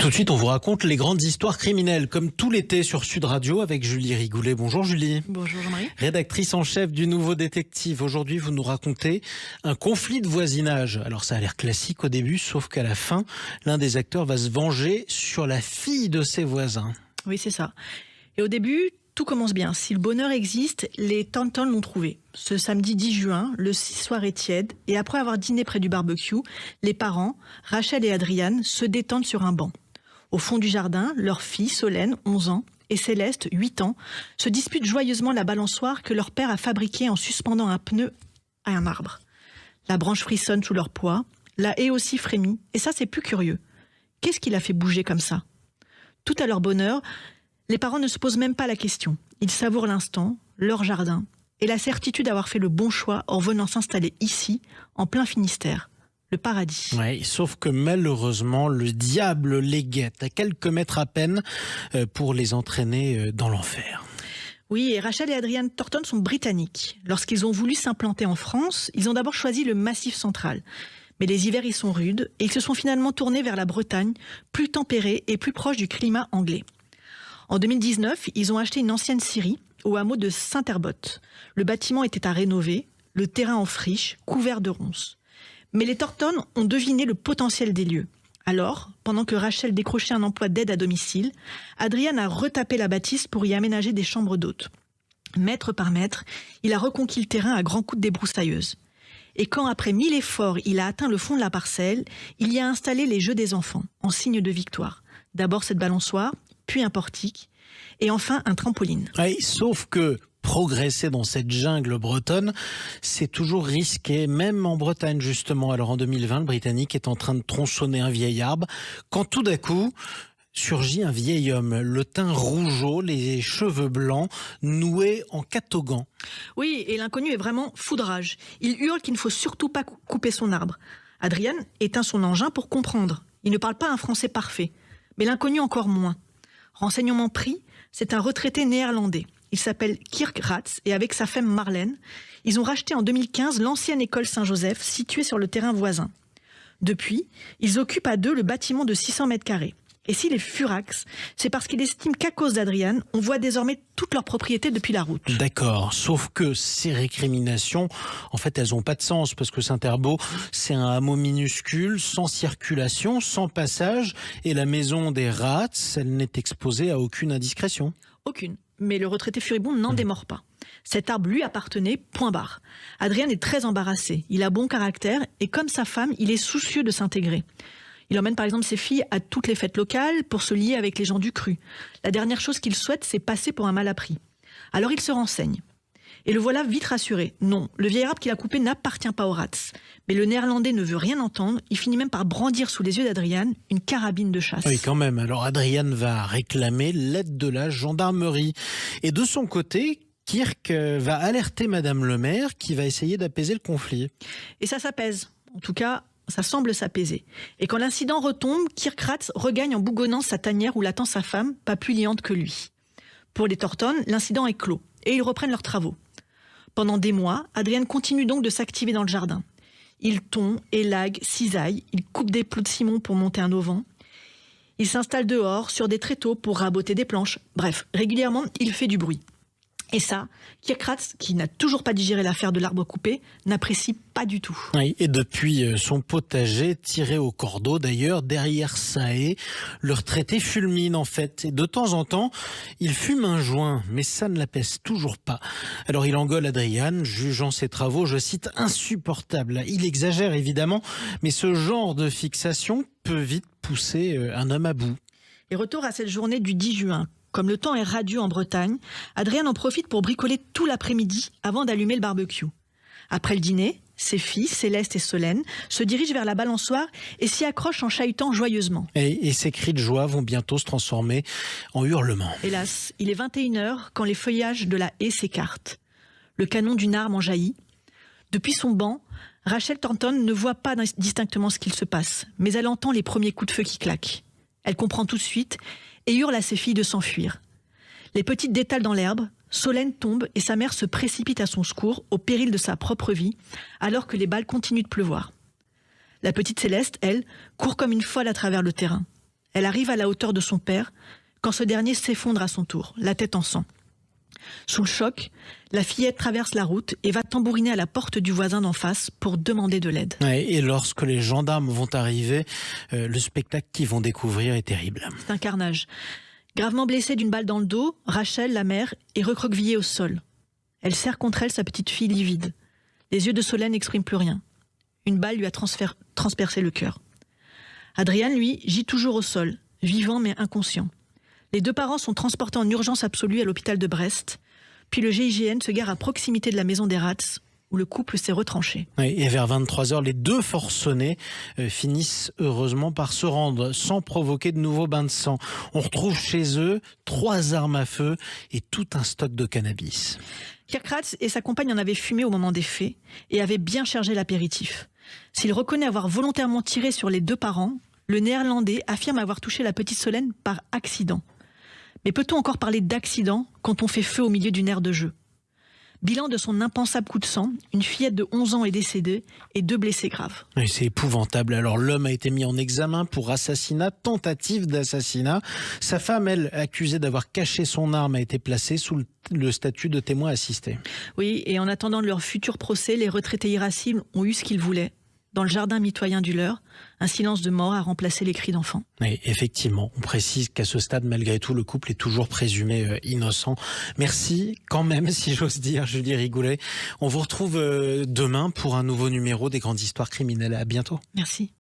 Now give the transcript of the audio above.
Tout de suite, on vous raconte les grandes histoires criminelles, comme tout l'été sur Sud Radio avec Julie Rigoulet. Bonjour Julie. Bonjour Jean-Marie. Rédactrice en chef du Nouveau Détective. Aujourd'hui, vous nous racontez un conflit de voisinage. Alors ça a l'air classique au début, sauf qu'à la fin, l'un des acteurs va se venger sur la fille de ses voisins. Oui, c'est ça. Et au début, tout commence bien. Si le bonheur existe, les Thornton l'ont trouvé. Ce samedi 10 juin, le soir est tiède, et après avoir dîné près du barbecue, les parents, Rachel et Adrian, se détendent sur un banc. Au fond du jardin, leur fille, Solène, 11 ans, et Céleste, 8 ans, se disputent joyeusement la balançoire que leur père a fabriquée en suspendant un pneu à un arbre. La branche frissonne sous leur poids, la haie aussi frémit, et ça c'est plus curieux. Qu'est-ce qui l'a fait bouger comme ça ? Tout à leur bonheur, les parents ne se posent même pas la question. Ils savourent l'instant, leur jardin, et la certitude d'avoir fait le bon choix en venant s'installer ici, en plein Finistère. Le paradis. Oui, sauf que malheureusement, le diable les guette à quelques mètres à peine pour les entraîner dans l'enfer. Oui, et Rachel et Adrian Thornton sont britanniques. Lorsqu'ils ont voulu s'implanter en France, ils ont d'abord choisi le Massif central. Mais les hivers y sont rudes et ils se sont finalement tournés vers la Bretagne, plus tempérée et plus proche du climat anglais. En 2019, ils ont acheté une ancienne scierie au hameau de Saint-Herbot. Le bâtiment était à rénover, le terrain en friche, couvert de ronces. Mais les Thornton ont deviné le potentiel des lieux. Alors, pendant que Rachel décrochait un emploi d'aide à domicile, Adrian a retapé la bâtisse pour y aménager des chambres d'hôtes. Mètre par mètre, il a reconquis le terrain à grands coups de débroussailleuse. Et quand, après 1000 efforts, il a atteint le fond de la parcelle, il y a installé les jeux des enfants, en signe de victoire. D'abord cette balançoire, puis un portique, et enfin un trampoline. Oui, sauf que progresser dans cette jungle bretonne, c'est toujours risqué, même en Bretagne justement. Alors en 2020, le Britannique est en train de tronçonner un vieil arbre, quand tout d'un coup surgit un vieil homme, le teint rougeau, les cheveux blancs, noués en catogan. Oui, et l'inconnu est vraiment foudrage. Il hurle qu'il ne faut surtout pas couper son arbre. Adrian éteint son engin pour comprendre. Il ne parle pas un français parfait, mais l'inconnu encore moins. Renseignement pris, c'est un retraité néerlandais. Il s'appelle Kirk Ratz et avec sa femme Marlène, ils ont racheté en 2015 l'ancienne école Saint-Joseph située sur le terrain voisin. Depuis, ils occupent à deux le bâtiment de 600 mètres carrés. Et s'il est furax, c'est parce qu'il estime qu'à cause d'Adrian, on voit désormais toute leur propriété depuis la route. D'accord, sauf que ces récriminations, en fait, elles n'ont pas de sens, parce que Saint-Herbot, c'est un hameau minuscule, sans circulation, sans passage, et la maison des Ratz, elle n'est exposée à aucune indiscrétion. Aucune. Mais le retraité furibond n'en démord pas. Cet arbre lui appartenait, point barre. Adrien est très embarrassé. Il a bon caractère et comme sa femme, il est soucieux de s'intégrer. Il emmène par exemple ses filles à toutes les fêtes locales pour se lier avec les gens du cru. La dernière chose qu'il souhaite, c'est passer pour un malappris. Alors il se renseigne. Et le voilà vite rassuré. Non, le vieil arbre qu'il a coupé n'appartient pas aux Ratz. Mais le néerlandais ne veut rien entendre. Il finit même par brandir sous les yeux d'Adrian une carabine de chasse. Oui, quand même. Alors Adrian va réclamer l'aide de la gendarmerie. Et de son côté, Kirk va alerter Madame le maire qui va essayer d'apaiser le conflit. Et ça s'apaise. En tout cas, ça semble s'apaiser. Et quand l'incident retombe, Kirk Ratz regagne en bougonnant sa tanière où l'attend sa femme, pas plus liante que lui. Pour les Thornton, l'incident est clos. Et ils reprennent leurs travaux. Pendant des mois, Adrian continue donc de s'activer dans le jardin. Il tond, élague, cisaille, il coupe des plots de ciment pour monter un auvent. Il s'installe dehors, sur des tréteaux pour raboter des planches. Bref, régulièrement, il fait du bruit. Et ça, Kirk Ratz, qui n'a toujours pas digéré l'affaire de l'arbre coupé, n'apprécie pas du tout. Oui, et depuis son potager, tiré au cordeau d'ailleurs, derrière sa haie, le retraité fulmine en fait. Et de temps en temps, il fume un joint, mais ça ne l'apaise toujours pas. Alors il engueule Adrian, jugeant ses travaux, je cite, insupportables. Il exagère évidemment, mais ce genre de fixation peut vite pousser un homme à bout. Et retour à cette journée du 10 juin. Comme le temps est radieux en Bretagne, Adrien en profite pour bricoler tout l'après-midi avant d'allumer le barbecue. Après le dîner, ses filles, Céleste et Solène, se dirigent vers la balançoire et s'y accrochent en chahutant joyeusement. Et ces cris de joie vont bientôt se transformer en hurlements. Hélas, il est 21h quand les feuillages de la haie s'écartent. Le canon d'une arme en jaillit. Depuis son banc, Rachel Thornton ne voit pas distinctement ce qu'il se passe, mais elle entend les premiers coups de feu qui claquent. Elle comprend tout de suite et hurle à ses filles de s'enfuir. Les petites détalent dans l'herbe, Solène tombe et sa mère se précipite à son secours au péril de sa propre vie, alors que les balles continuent de pleuvoir. La petite Céleste, elle, court comme une folle à travers le terrain. Elle arrive à la hauteur de son père quand ce dernier s'effondre à son tour, la tête en sang. Sous le choc, la fillette traverse la route et va tambouriner à la porte du voisin d'en face pour demander de l'aide. Ouais, et lorsque les gendarmes vont arriver, le spectacle qu'ils vont découvrir est terrible. C'est un carnage. Gravement blessée d'une balle dans le dos, Rachel, la mère, est recroquevillée au sol. Elle serre contre elle sa petite fille livide. Les yeux de Solène n'expriment plus rien. Une balle lui a transpercé le cœur. Adrian, lui, gît toujours au sol, vivant mais inconscient. Les deux parents sont transportés en urgence absolue à l'hôpital de Brest, puis le GIGN se gare à proximité de la maison des Rats, où le couple s'est retranché. Oui, et vers 23h, les deux forcenés finissent heureusement par se rendre sans provoquer de nouveaux bains de sang. On retrouve chez eux 3 armes à feu et tout un stock de cannabis. Kirk Ratz et sa compagne en avaient fumé au moment des faits et avaient bien chargé l'apéritif. S'il reconnaît avoir volontairement tiré sur les deux parents, le Néerlandais affirme avoir touché la petite Solène par accident. Mais peut-on encore parler d'accident quand on fait feu au milieu d'une aire de jeu ? Bilan de son impensable coup de sang, une fillette de 11 ans est décédée et 2 blessés graves. Oui, c'est épouvantable. Alors l'homme a été mis en examen pour assassinat, tentative d'assassinat. Sa femme, elle, accusée d'avoir caché son arme, a été placée sous le statut de témoin assisté. Oui, et en attendant leur futur procès, les retraités irascibles ont eu ce qu'ils voulaient. Dans le jardin mitoyen du leur, un silence de mort a remplacé les cris d'enfants. Oui, effectivement, on précise qu'à ce stade, malgré tout, le couple est toujours présumé innocent. Merci quand même, si j'ose dire, Julie Rigoulet. On vous retrouve demain pour un nouveau numéro des Grandes Histoires criminelles. À bientôt. Merci.